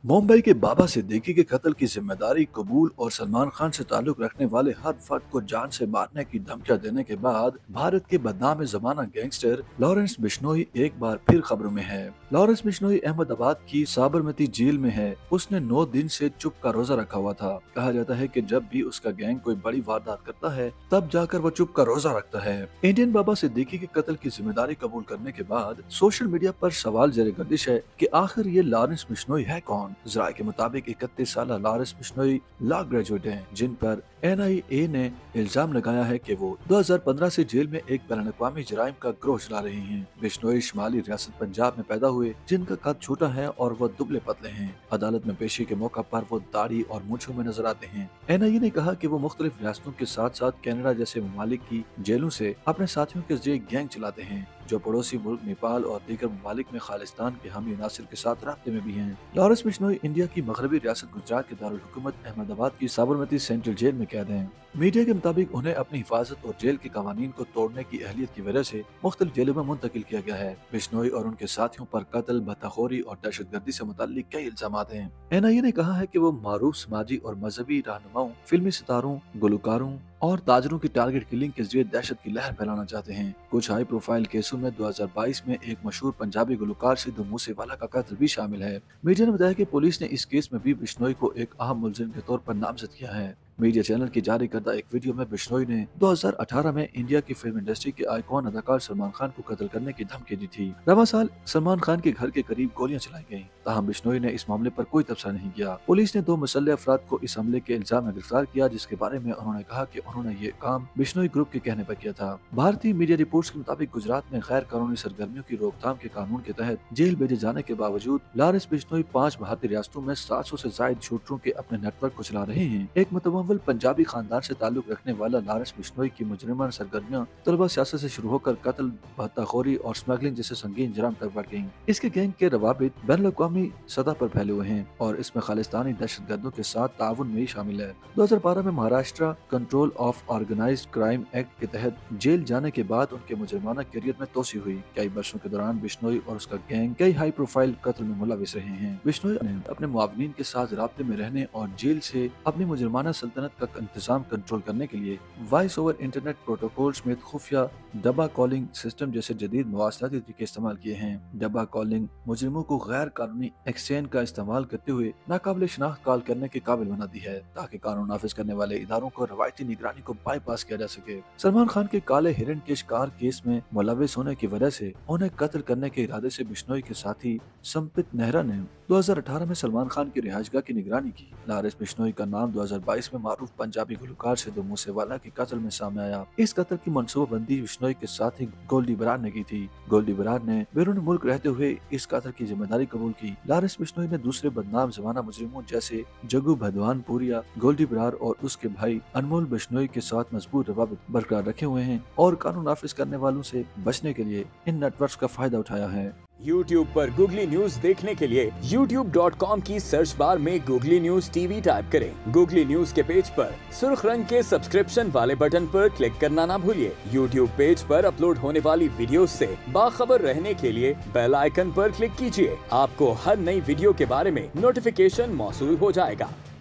मुंबई के बाबा सिद्दीकी के कत्ल की जिम्मेदारी कबूल और सलमान खान से ताल्लुक रखने वाले हर फर्द को जान से मारने की धमकियां देने के बाद भारत के बदनाम जमाना गैंगस्टर लॉरेंस बिश्नोई एक बार फिर खबरों में है। लॉरेंस बिश्नोई अहमदाबाद की साबरमती जेल में है। उसने 9 दिन से चुप का रोजा रखा हुआ था। कहा जाता है कि जब भी उसका गैंग कोई बड़ी वारदात करता है तब जाकर वो चुप का रोजा रखता है। इंडियन बाबा सिद्दीकी के कत्ल की जिम्मेदारी कबूल करने के बाद सोशल मीडिया पर सवाल जेर गर्दिश है कि आखिर ये लॉरेंस बिश्नोई है कौन। जराये के मुताबिक 31 साल लॉरेंस बिश्नोई लॉ ग्रेजुएट हैं, जिन पर NIA ने इल्जाम लगाया है कि वो 2015 से जेल में एक बैनुल-अक़वामी जराइम का गिरोह चला रहे हैं। बिश्नोई शुमाली रियासत पंजाब में पैदा हुए, जिनका कद छोटा है और वो दुबले पतले हैं। अदालत में पेशी के मौका पर वो दाढ़ी और मूंछों में नजर आते हैं। NIA ने कहा कि वो मुख्तलिफ रियासतों के साथ साथ कनाडा जैसे ममालिक की जेलों से अपने साथियों के जरिए गैंग चलाते हैं, जो पड़ोसी मुल्क नेपाल और दीगर ममालिक में खालिस्तान के हामी नासिर के साथ राब्ते में भी हैं। लॉरेंस बिश्नोई इंडिया की मगरबी रियासत गुजरात के दारुल हुकूमत अहमदाबाद की साबरमती सेंट्रल जेल में कैद हैं। मीडिया के मुताबिक उन्हें अपनी हिफाजत और जेल के कवानीन को तोड़ने की अहलियत की वजह से मुख्तलिफ जेलों में मुंतकिल किया गया है। बिश्नोई और उनके साथियों पर कत्ल, भत्ताखोरी और दहशतगर्दी से मुताल्लिक कई इल्जामात हैं। NIA ने कहा है कि वो मारूफ समाजी और मजहबी रहनुमाओं, फिल्मी सितारों, गुलकारों और ताजरों की टारगेट किलिंग के जरिए दहशत की लहर फैलाना चाहते हैं। कुछ हाई प्रोफाइल केसों में 2022 में एक मशहूर पंजाबी गुलकार सिद्धू मूसेवाला का कत्ल भी शामिल है। मीडिया ने बताया कि पुलिस ने इस केस में भी बिश्नोई को एक अहम मुलजिम के तौर पर नामजद किया है। मीडिया चैनल की जारी करदा एक वीडियो में बिश्नोई ने 2018 में इंडिया की फिल्म इंडस्ट्री के आइकॉन अदाकार सलमान खान को कत्ल करने की धमकी दी थी। रवा साल सलमान खान के घर के करीब गोलियां चलाई गईं, ताहम बिश्नोई ने इस मामले पर कोई तबसरा नहीं किया। पुलिस ने 2 मुसल्लह अफराद को इस हमले के इल्जाम में गिरफ्तार किया, जिसके बारे में उन्होंने कहा कि उन्होंने ये काम बिश्नोई ग्रुप के कहने पर किया था। भारतीय मीडिया रिपोर्ट्स के मुताबिक गुजरात में गैर कानूनी सरगर्मियों की रोकथाम के कानून के तहत जेल भेजे जाने के बावजूद लॉरेंस बिश्नोई 5 भारतीय रियासतों में 700 से ज्यादा शूटरों के अपने नेटवर्क को चला रहे हैं। एक मुतमव्वल पंजाबी खानदान से ताल्लुक रखने वाला लॉरेंस बिश्नोई की मुजरिमाना सरगर्मियां तलबा सियासत से शुरू होकर कत्ल, भत्ताखोरी और स्मगलिंग जैसे संगीन जुर्म तक बढ़ गईं। इसके गैंग के रवाबित बैनुल-अक़वामी सतह पर फैले हुए हैं और इसमें खालिस्तानी दहशतगर्दों के साथ ताउन में ही शामिल है। 2012 में Maharashtra Control of Organised Crime Act के तहत जेल जाने के बाद उनके मुजरिमाना करियर में तोसी हुई। कई वर्षों के दौरान बिश्नोई और उसका गैंग कई हाई प्रोफाइल कत्ल में मुलविस रहे हैं। बिश्नोई ने अपने मुआवनीन के साथ राब्ते में रहने और जेल से अपनी मुजरिमाना सल्तनत का इंतजाम कंट्रोल करने के लिए वॉइस ओवर इंटरनेट प्रोटोकॉल समेत खुफिया डब्बा कॉलिंग सिस्टम जैसे जदीद मवासलाती तरीके इस्तेमाल किए हैं। डब्बा कॉलिंग मुजरिमों को गैर कानूनी एक्सचेंज का इस्तेमाल करते हुए नाकाबिल शिनाख्त कॉल करने के काबिल बना दी है, ताकि कानून नाफिज करने वाले इदारों को रवायती निगरानी को बाईपास किया जा सके। सलमान खान के काले हिरन के शिकार केस में मुलविस होने की वजह से उन्हें कत्ल करने के इरादे से बिश्नोई के साथी संपित नेहरा ने 2018 में सलमान खान की रिहाइशगाह की निगरानी की। लॉरेंस बिश्नोई का नाम 2022 में मारूफ पंजाबी गुलकार सिद्धू मूसेवाला के कत्ल में सामने आया। इस कत्ल की मनसूबाबंदी बिश्नोई के साथी गोल्डी बरार ने की थी। गोल्डी बरार ने बैरून मुल्क रहते हुए इस कत्ल की जिम्मेदारी कबूल की। लॉरेंस बिश्नोई ने दूसरे बदनाम जमाना मुजरिमों जैसे जग्गू भदवानपुरिया, गोल्डी बरार और उसके भाई अनमोल बिश्नोई के साथ मजबूत रवाबित बरकरार रखे हुए हैं और कानून नाफिज करने वालों से बचने के लिए इन नेटवर्क्स का फायदा उठाया है। YouTube पर गूगली न्यूज देखने के लिए youtube.com की सर्च बार में गूगली न्यूज TV टाइप करें। गूगली न्यूज के पेज पर सुर्ख रंग के सब्सक्रिप्शन वाले बटन पर क्लिक करना ना भूलिए। YouTube पेज पर अपलोड होने वाली वीडियोस से बाखबर रहने के लिए बेल आइकन पर क्लिक कीजिए। आपको हर नई वीडियो के बारे में नोटिफिकेशन मौसूल हो जाएगा।